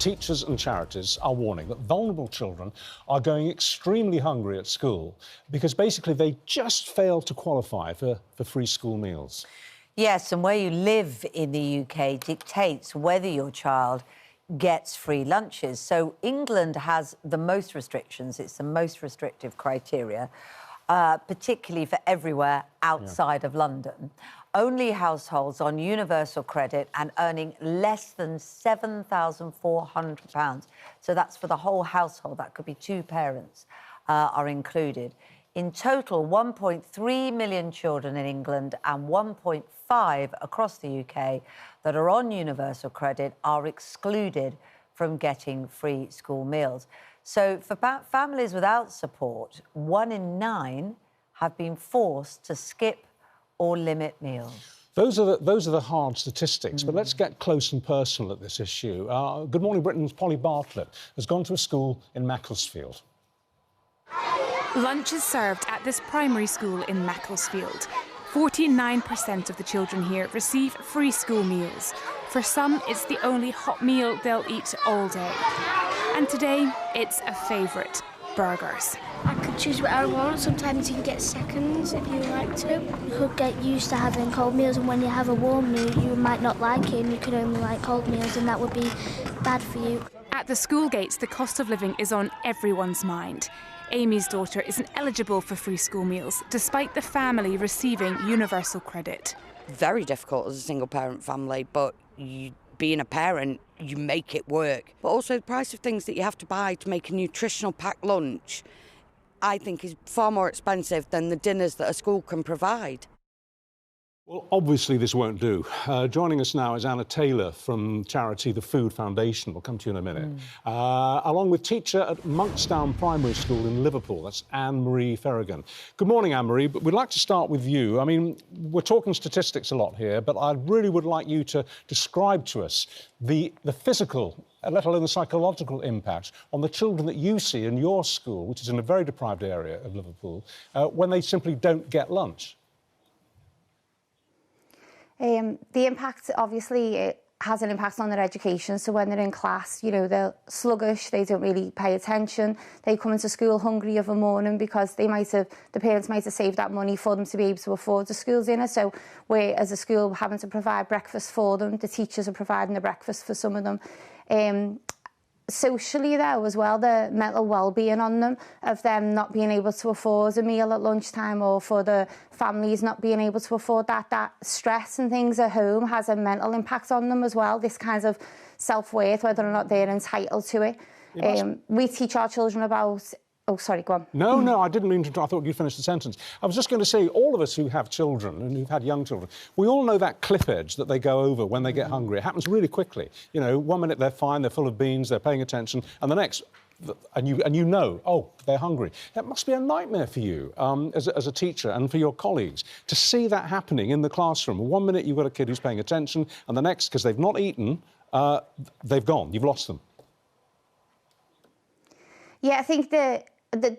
teachers and charities are warning that vulnerable children are going extremely hungry at school because basically they just fail to qualify for free school meals. Yes, and where you live in the UK dictates whether your child gets free lunches. So England has the most restrictions. It's the most restrictive criteria, particularly for everywhere outside of London. Only households on universal credit and earning less than £7,400, so that's for the whole household, that could be two parents, are included. In total, 1.3 million children in England and 1.5 across the UK that are on universal credit are excluded from getting free school meals. So for families without support, 1 in 9 have been forced to skip or limit meals. Those are the hard statistics, but let's get close and personal at this issue. Good Morning Britain's Polly Bartlett has gone to a school in Macclesfield. Lunch is served at this primary school in Macclesfield. 49% of the children here receive free school meals. For some, it's the only hot meal they'll eat all day. And today, it's a favourite: burgers. I could choose what I want. Sometimes you can get seconds if you like to. You could get used to having cold meals, and when you have a warm meal, you might not like it, and you could only like cold meals, and that would be bad for you. At the school gates, the cost of living is on everyone's mind. Amy's daughter isn't eligible for free school meals, despite the family receiving universal credit. Very difficult as a single-parent family, but being a parent, you make it work. But also the price of things that you have to buy to make a nutritional packed lunch, I think, is far more expensive than the dinners that a school can provide. Well, obviously this won't do. Joining us now is Anna Taylor from charity The Food Foundation. We'll come to you in a minute. Along with teacher at Monkstown Primary School in Liverpool. That's Ann-Marie Ferrigan. Good morning, Ann-Marie. But we'd like to start with you. I mean, we're talking statistics a lot here, but I really would like you to describe to us the physical, let alone the psychological impact on the children that you see in your school, which is in a very deprived area of Liverpool, when they simply don't get lunch. The impact, obviously, it has an impact on their education. So when they're in class, you know, they're sluggish, they don't really pay attention. They come into school hungry of a morning because the parents might have saved that money for them to be able to afford the school dinner. So we're, as a school, having to provide breakfast for them. The teachers are providing the breakfast for some of them. Socially, though, as well, the mental well-being on them, of them not being able to afford a meal at lunchtime, or for the families not being able to afford that stress and things at home has a mental impact on them as well, this kind of self-worth, whether or not they're entitled to it. We teach our children about... Oh, sorry, go on. No, I didn't mean to... I thought you'd finish the sentence. I was just going to say, all of us who have children and who've had young children, we all know that cliff edge that they go over when they get hungry. It happens really quickly. You know, 1 minute they're fine, they're full of beans, they're paying attention, and the next... And you know, oh, they're hungry. That must be a nightmare for you as a teacher and for your colleagues to see that happening in the classroom. 1 minute you've got a kid who's paying attention, and the next, because they've not eaten, they've gone. You've lost them. Yeah, I think the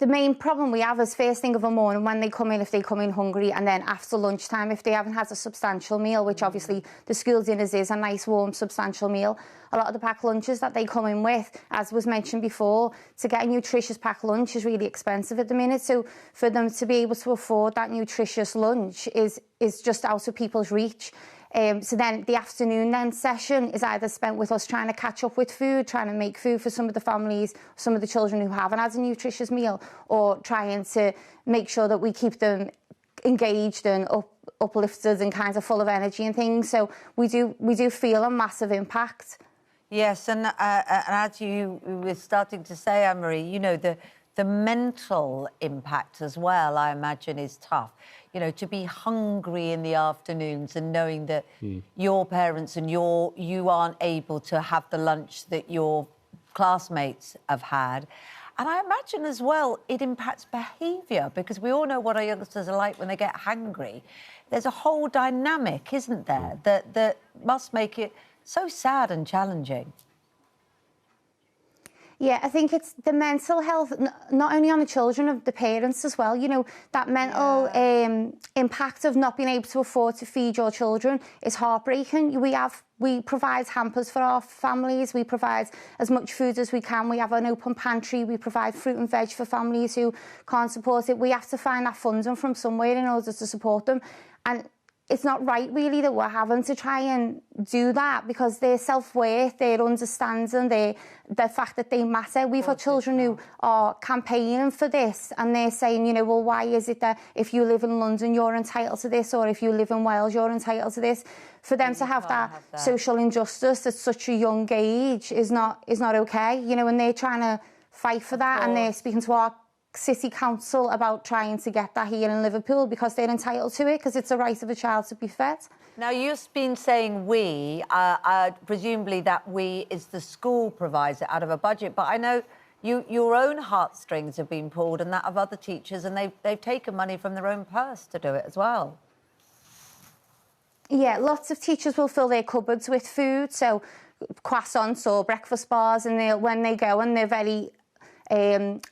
main problem we have is first thing of the morning when they come in, if they come in hungry, and then after lunchtime, if they haven't had a substantial meal, which obviously the school dinners is a nice, warm, substantial meal. A lot of the packed lunches that they come in with, as was mentioned before, to get a nutritious packed lunch is really expensive at the minute. So for them to be able to afford that nutritious lunch is just out of people's reach. So then the afternoon session is either spent with us trying to catch up with food, trying to make food for some of the families, some of the children who haven't had a nutritious meal, or trying to make sure that we keep them engaged and uplifted and kind of full of energy and things. So we do feel a massive impact. Yes, and as you were starting to say, Ann-Marie, you know, the mental impact as well, I imagine, is tough. You know, to be hungry in the afternoons and knowing that your parents and you aren't able to have the lunch that your classmates have had. And I imagine as well it impacts behaviour, because we all know what our youngsters are like when they get hungry. There's a whole dynamic, isn't there, that must make it so sad and challenging. Yeah, I think it's the mental health, not only on the children, of the parents as well. You know, that mental impact of not being able to afford to feed your children is heartbreaking. We provide hampers for our families. We provide as much food as we can. We have an open pantry. We provide fruit and veg for families who can't support it. We have to find that funding from somewhere in order to support them. And it's not right, really, that we're having to try and do that, because their self-worth, their understanding, the fact that they matter. We've got children who are campaigning for this, and they're saying, you know, well, why is it that if you live in London, you're entitled to this, or if you live in Wales, you're entitled to this? For them to have that social injustice at such a young age is not okay, you know, and they're trying to fight for that, and they're speaking to our City Council about trying to get that here in Liverpool, because they're entitled to it, because it's a right of a child to be fed. Now, you've been saying we, presumably that we is the school provides it out of a budget, but I know your own heartstrings have been pulled, and that of other teachers, and they've taken money from their own purse to do it as well. Yeah, lots of teachers will fill their cupboards with food, so croissants or breakfast bars, and when they go, and they're very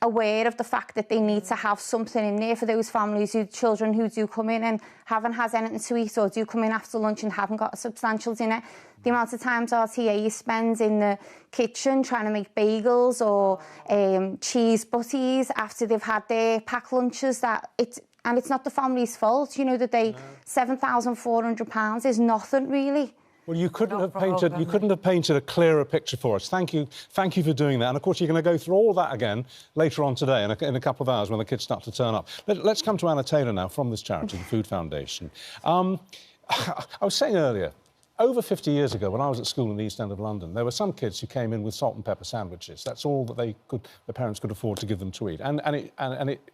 aware of the fact that they need to have something in there for those families, children who do come in and haven't had anything to eat, or do come in after lunch and haven't got a substantial dinner. The amount of times our TAs spend in the kitchen trying to make bagels or cheese butties after they've had their packed lunches, and it's not the family's fault, you know, that £7,400 is nothing, really. Well, you couldn't have painted a clearer picture for us. Thank you for doing that. And of course, you're going to go through all that again later on today, in a couple of hours when the kids start to turn up. Let's come to Anna Taylor now from this charity, the Food Foundation. I was saying earlier, over 50 years ago, when I was at school in the East End of London, there were some kids who came in with salt and pepper sandwiches. That's all that the parents could afford to give them to eat, and it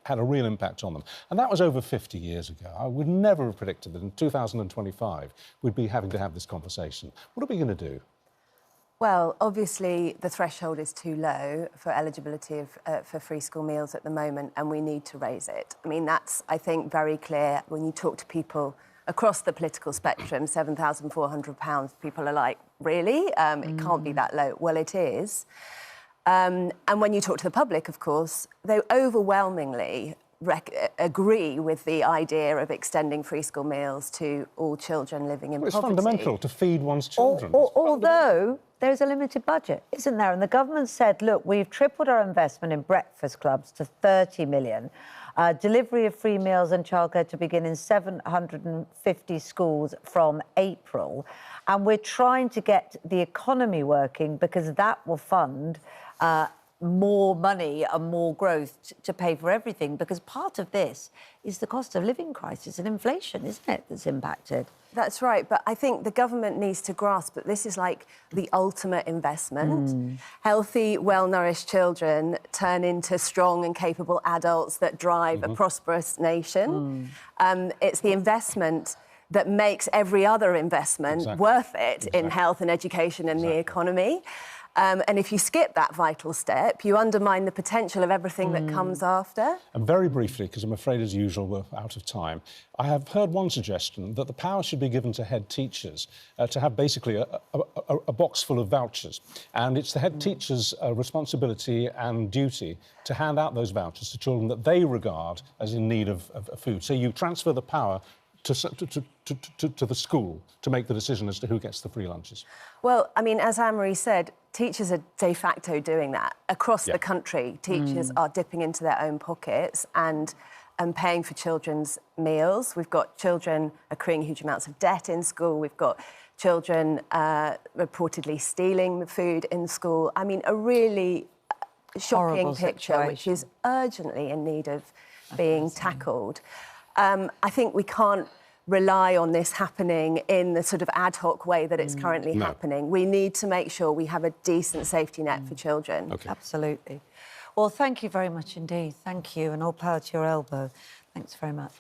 had a real impact on them. And that was over 50 years ago. I would never have predicted that in 2025 we'd be having to have this conversation. What are we going to do? Well, obviously the threshold is too low for eligibility for free school meals at the moment, and we need to raise it. I mean, that's, I think, very clear when you talk to people across the political spectrum. £7,400, people are like, really? It can't be that low. Well, it is. And when you talk to the public, of course, they overwhelmingly agree with the idea of extending free school meals to all children living in poverty. It's fundamental to feed one's children. Although there's a limited budget, isn't there? And the government said, look, we've tripled our investment in breakfast clubs to 30 million. Delivery of free meals and childcare to begin in 750 schools from April. And we're trying to get the economy working, because that will fund more money and more growth to pay for everything, because part of this is the cost of living crisis and inflation, isn't it, that's impacted? That's right, but I think the government needs to grasp that this is like the ultimate investment. Healthy, well-nourished children turn into strong and capable adults that drive a prosperous nation. It's the investment that makes every other investment worth it in health and education and the economy. And if you skip that vital step, you undermine the potential of everything that comes after. And very briefly, because I'm afraid, as usual, we're out of time, I have heard one suggestion that the power should be given to head teachers to have basically a box full of vouchers. And it's the head teacher's responsibility and duty to hand out those vouchers to children that they regard as in need of food. So you transfer the power to the school to make the decision as to who gets the free lunches. Well, I mean, as Ann-Marie said, teachers are de facto doing that. Across the country, teachers are dipping into their own pockets and paying for children's meals. We've got children accruing huge amounts of debt in school. We've got children reportedly stealing food in school. I mean, a really shocking picture, which is urgently in need of being tackled. I think we can't rely on this happening in the sort of ad hoc way that it's currently happening. We need to make sure we have a decent safety net for children. Absolutely. Well, thank you very much indeed. Thank you, and all power to your elbow. Thanks very much.